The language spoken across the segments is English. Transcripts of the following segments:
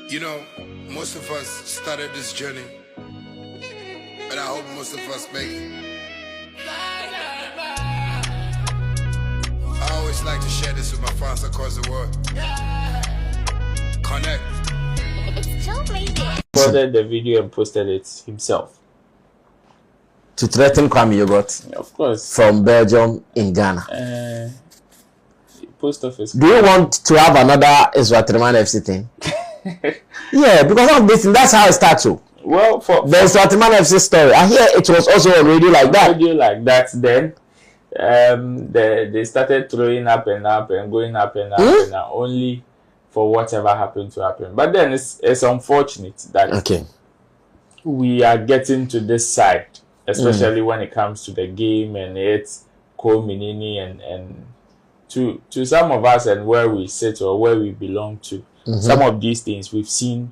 You know, most of us started this journey, and I hope most of us make it. I always like to share this with my fans across the world. Connect. Recorded the video and posted it himself. To threaten Kwame Yogurt. Of course. From Belgium in Ghana. Post office. Do you want to have another Israel FC thing? Yeah, because of this, that's how it starts. Well, for the Israel FC story, I hear it was also already like that. Already like that. Then, they started throwing up and going up and up and up, only for whatever happened to happen. But then it's unfortunate that we are getting to this side, especially when it comes to the game and its co-minini and to some of us and where we sit or where we belong to. Some of these things we've seen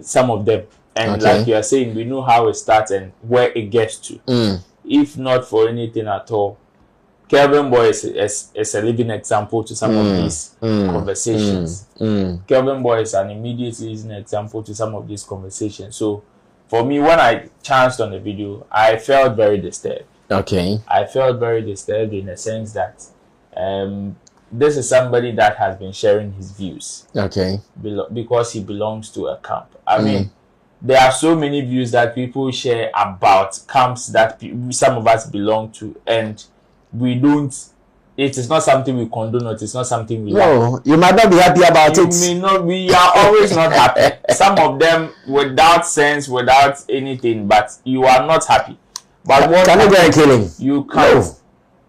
some of them, and like you are saying, we know how it starts and where it gets to. If not for anything at all, Kelvin Boy is a living example to some of these conversations. Kelvin Boy is an immediate living example to some of these conversations. So for me, when I chanced on the video, I felt very disturbed. I felt very disturbed in the sense that this is somebody that has been sharing his views. Because he belongs to a camp. I mean, there are so many views that people share about camps that some of us belong to, and we don't. It is not something we condone. It is not something we like. You might not be happy about it. May not. We are always not happy. Some of them without sense, without anything, but you are not happy. But what can you go and kill him? You can't. No.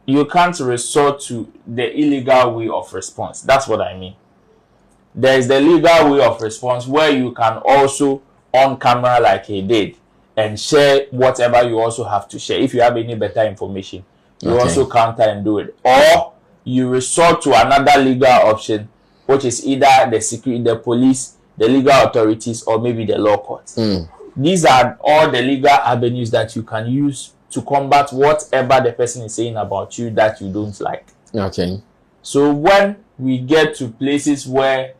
You can't resort to the illegal way of response. That's what I mean. There is the legal way of response where you can also on camera like he did and share whatever you also have to share. If you have any better information, you also counter and do it. Or you resort to another legal option, which is either the security, the police, the legal authorities, or maybe the law courts. These are all the legal avenues that you can use to combat whatever the person is saying about you that you don't like. So when we get to places where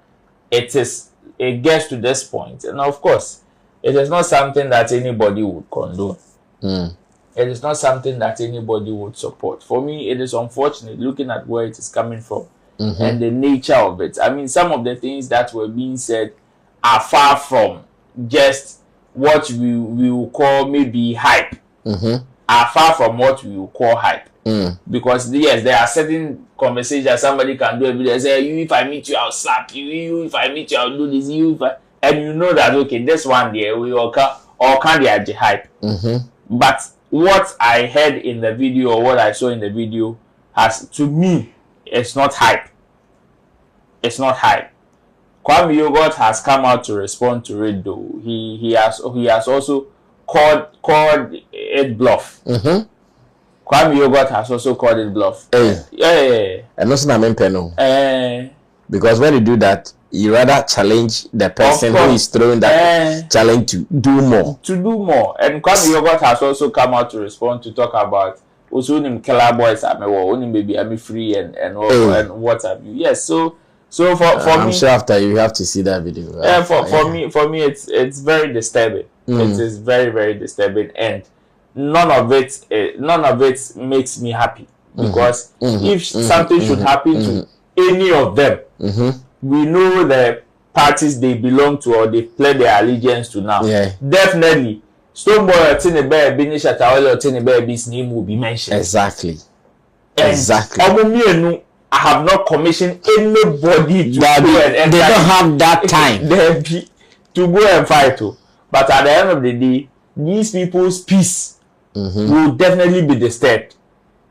it gets to this point, and of course, it is not something that anybody would condone. It is not something that anybody would support. For me, it is unfortunate looking at where it is coming from and the nature of it. I mean, some of the things that were being said are far from just what we will call maybe hype. Are far from what we will call hype. Because yes, there are certain conversations somebody can do every day. Say, you, if I meet you, I'll slap you. You, if I meet you, I'll do this. You, if and you know that this one there we all can be hype. But what I heard in the video or what I saw in the video has, to me, it's not hype. It's not hype. Kwame Yogurt has come out to respond to it though. He has also called it bluff. Kwame Yogurt has also called it bluff. And also because when you do that, you rather challenge the person who is throwing that challenge to do more. And Kwame Yogurt has also come out to respond to talk about also killer boys baby free and what have you. Yes, so for I'm me, sure after you have to see that video. For me it's very disturbing. It is very, very disturbing, and none of it makes me happy, because if something should happen to any of them, we know the parties they belong to or they play their allegiance to now. Definitely, Stoneboy or Tinebe, Bini Shatta Wale or Tinebe's name will be mentioned. Exactly. I have not commissioned anybody to go and they don't have that time to go and fight. But at the end of the day, these people's peace will definitely be disturbed.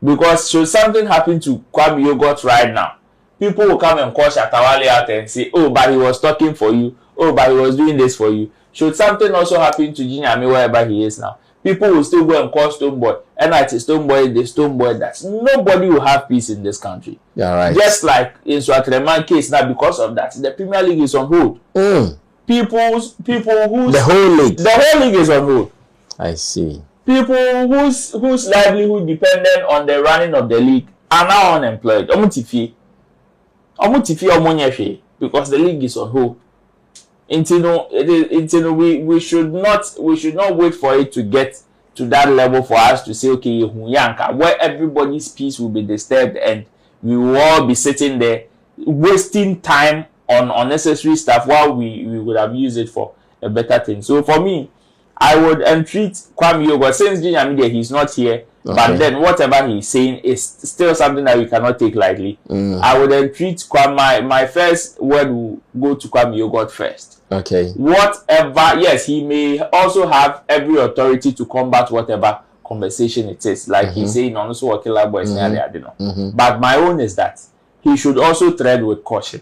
Because should something happen to Kwame Yogurt right now, people will come and call Shatta Wale out and say, oh, but he was talking for you. Oh, but he was doing this for you. Should something also happen to Jinyami wherever he is now, people will still go and call Stoneboy. And at Stoneboy, the Stoneboy, that nobody will have peace in this country. Just like in Swatreman case now, because of that, the Premier League is on hold. People whose the whole league is on hold. I see. People whose livelihood dependent on the running of the league are now unemployed. Because the league is on hold. we should not wait for it to get to that level for us to say, okay, where everybody's peace will be disturbed and we will all be sitting there wasting time on unnecessary stuff while we would have used it for a better thing. So for me, I would entreat Kwame Yogo, since he's not here, but then whatever he's saying is still something that we cannot take lightly. I would entreat Kwame. My first word will go to Kwame Yogo first. Okay. Whatever, yes, he may also have every authority to combat whatever conversation it is. Like he's saying, also a killer boys. But my own is that he should also tread with caution.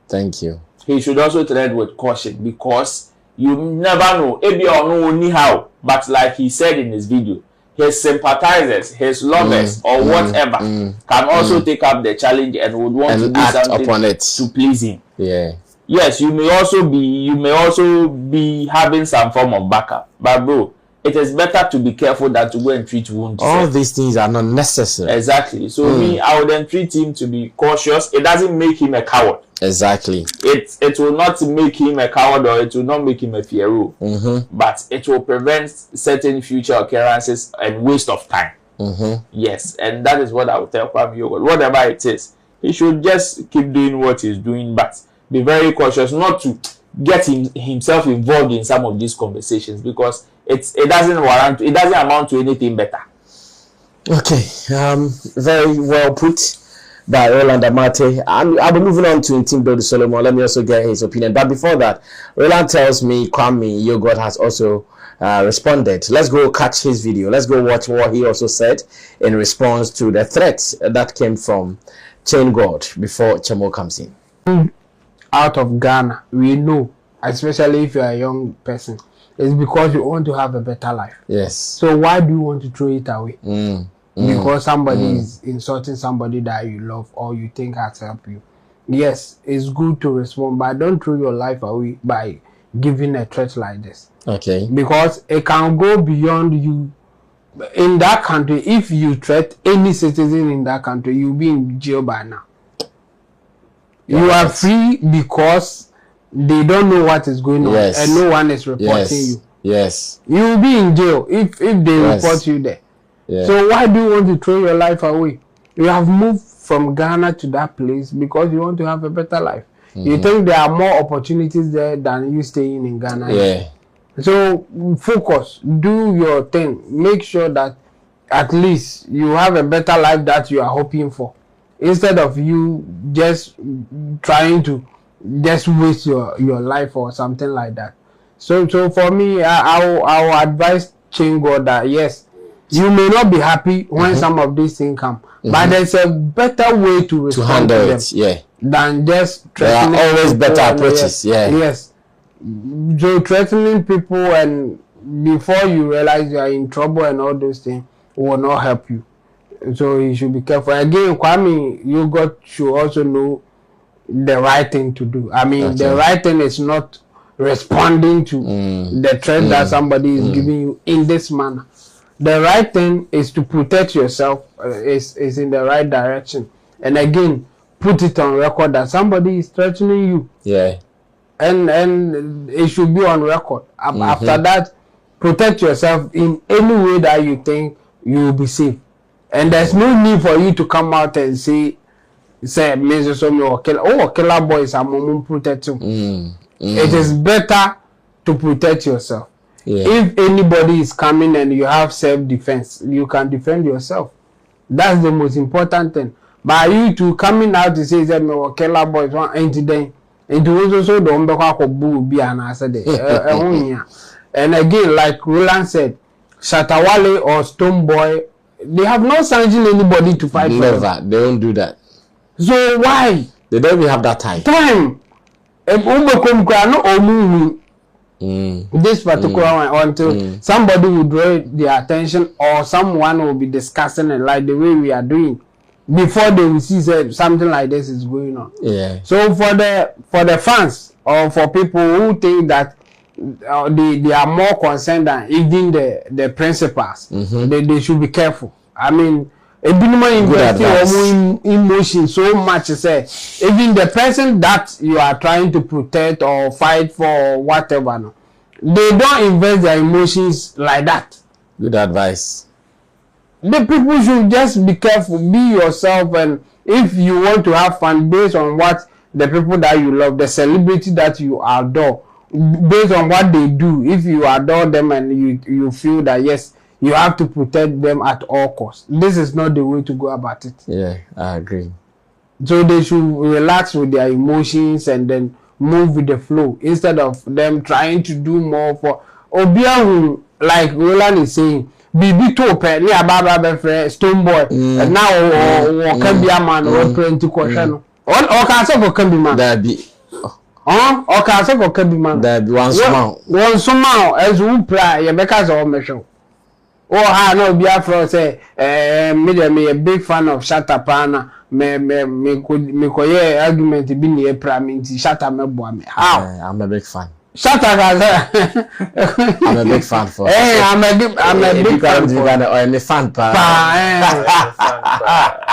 Thank you. He should also tread with caution because you never know. Maybe or no anyhow. But like he said in his video, his sympathizers, his lovers, or whatever can also take up the challenge and would want to do something upon it to please him. Yeah. Yes, you may also be having some form of backup. But bro, it is better to be careful than to go and treat wounds. All these things are not necessary. Exactly. So me, I would entreat him to be cautious. It doesn't make him a coward. Exactly. It will not make him a coward or it will not make him a fiero. But it will prevent certain future occurrences and waste of time. Yes, and that is what I would tell Kwame Yogo. Whatever it is, he should just keep doing what he's doing, but be very cautious not to get himself involved in some of these conversations because it doesn't amount to anything better. Okay, very well put by Roland Amate. I'll be moving on to Team Brody Solomon. Let me also get his opinion. But before that, Roland tells me Kwame Yogo has also responded. Let's go catch his video. Let's go watch what he also said in response to the threats that came from Chain God before Chemo comes in. Out of Ghana, we know, especially if you're a young person, it's because you want to have a better life. Yes. So why do you want to throw it away? Because somebody is insulting somebody that you love or you think has helped you. Yes, it's good to respond, but don't throw your life away by giving a threat like this. Okay. Because it can go beyond you. In that country, if you threat any citizen in that country, you'll be in jail by now. You are free because they don't know what is going on and no one is reporting you. Yes. You will be in jail if they report you there. So why do you want to throw your life away? You have moved from Ghana to that place because you want to have a better life. You think there are more opportunities there than you staying in Ghana. So focus, do your thing. Make sure that at least you have a better life that you are hoping for. Instead of you just trying to just waste your life or something like that. So for me, I will advise Chain God that yes, you may not be happy when some of these things come, but there's a better way to respond to them than just threatening. There are always better approaches. Yes. So threatening people and before you realize you are in trouble and all those things will not help you. So you should be careful. Again, Kwame, you should also know the right thing to do. I mean, the right thing is not responding to the threat that somebody is giving you in this manner. The right thing is to protect yourself, is in the right direction. And again, put it on record that somebody is threatening you. Yeah. And it should be on record. After that, protect yourself in any way that you think you will be safe. And there's no need for you to come out and say killer boys are mom protect you. It is better to protect yourself. If anybody is coming and you have self-defense, you can defend yourself. That's the most important thing. But you to coming out to say that me killer boys want anything, it was also the be an answer there. And again, like Roland said, Shatta Wale or Stone Boy, they have not sanctioned anybody to fight for them. They don't do that. So why? They don't even have that time. This particular one until somebody will draw their attention or someone will be discussing it like the way we are doing before they will see something like this is going on. So for the fans or for people who think that they are more concerned than even the principals, they should be careful. I mean, Ebinuma investing emotion so much say even the person that you are trying to protect or fight for or whatever, no, they don't invest their emotions like that. Good advice. The people should just be careful, be yourself, and if you want to have fun based on what the people that you love, the celebrity that you adore, based on what they do, if you adore them and you feel that yes, you have to protect them at all costs, this is not the way to go about it. Yeah, I agree. So they should relax with their emotions and then move with the flow instead of them trying to do more for Obiahu, like Roland is saying. Bibi tope ni ababa be frɛ stone boy now or can be a man or plenty question no or can say for can be man that be or can say for can be man that be one small as we play you make us all measure oh ha no be afro say me a big fan of Shatta Pana me koye argument bi ni e pra me nti Shatta me boa me how I'm a big fan. Shatta I'm a big fan for. Hey, I'm a big fan for. I'm a fan for.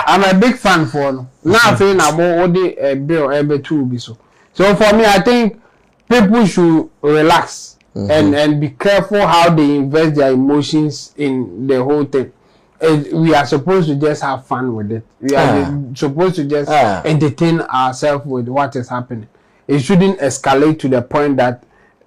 I'm a big fan for. Now feeling about the bill every 2 be so. So for me, I think people should relax and be careful how they invest their emotions in the whole thing. We are supposed to just have fun with it. We are supposed to just entertain ourselves with what is happening. It shouldn't escalate to the point that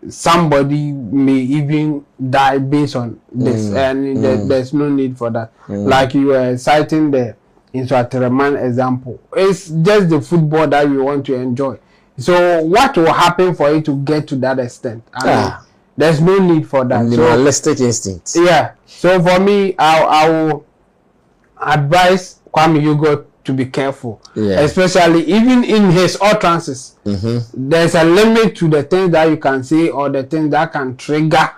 somebody may even die based on this, and there's no need for that. Like you were citing the Insuatreman example, it's just the football that we want to enjoy. So what will happen for it to get to that extent? I mean, there's no need for that. Animalistic instincts. Yeah. So for me, I will advise Kwame Yugo to be careful, especially even in his utterances. There's a limit to the things that you can say or the things that can trigger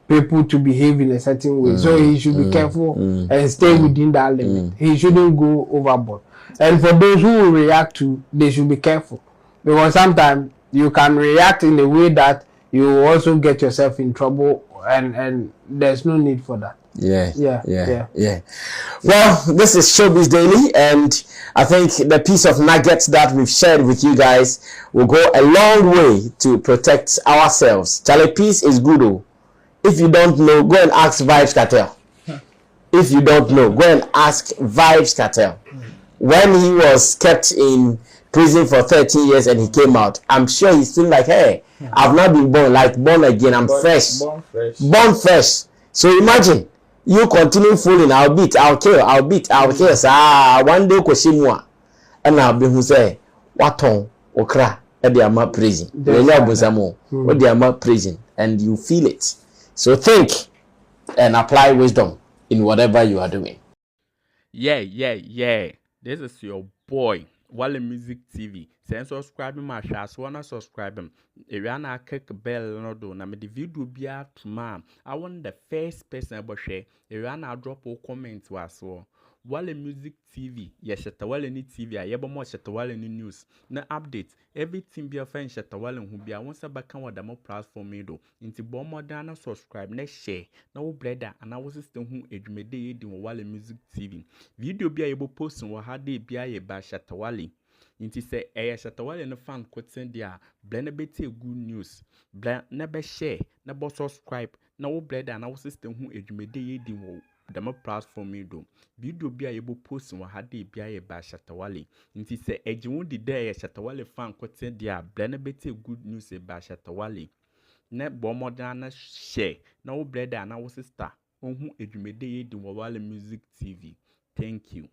people to behave in a certain way. So he should be careful and stay within that limit. He shouldn't go overboard. And for those who will react to, they should be careful, because sometimes you can react in a way that you will also get yourself in trouble, and there's no need for that. Yeah. Well, this is Showbiz Daily, and I think the piece of nuggets that we've shared with you guys will go a long way to protect ourselves. Charlie, peace is good. Oh. If you don't know, go and ask Vibes Cartel. If you don't know, go and ask Vibes Cartel. When he was kept in prison for 13 years and he came out, I'm sure he's still like, hey, I've not been born again. I'm fresh. Born fresh. So imagine. You continue fooling, I'll beat, I'll kill. One day Koshimwa. And I'll be who say, what on okra at the Ama prison. What the Ama prison, and you feel it. So think and apply wisdom in whatever you are doing. Yeah. This is your boy, Wale Music TV. Send subscribe my share, so wanna subscribe him. If you wanna click bell no do, na me the video be out tomorrow. I want the first person about share. If you wanna drop a comment was Wale Music TV. Yes, Shatta Wale ni TV. I have more Shatta Wale ni news. Na update. Everything be a friend Shatta Wale who be a once back on the more platform me do. Into bomb more than subscribe, next share. Now brother and I was system who edumede di Wale Music TV. Video be able post on how they be a by Shatta Wale. Inti say Shatta Wale no fan quoting dia blend beti good news blend never share never subscribe na wo brother na wo system hu edwumede ye di wo dama platform me do video bi a yebo post wo hade bi a ba Shatta Wale inti say ejiwo di there Shatta Wale fan quoting dia blend beti good news ba Shatta Wale na bo modern na share na wo brother na wo sister hu edwumede ye di wo Wale Music TV. Thank you.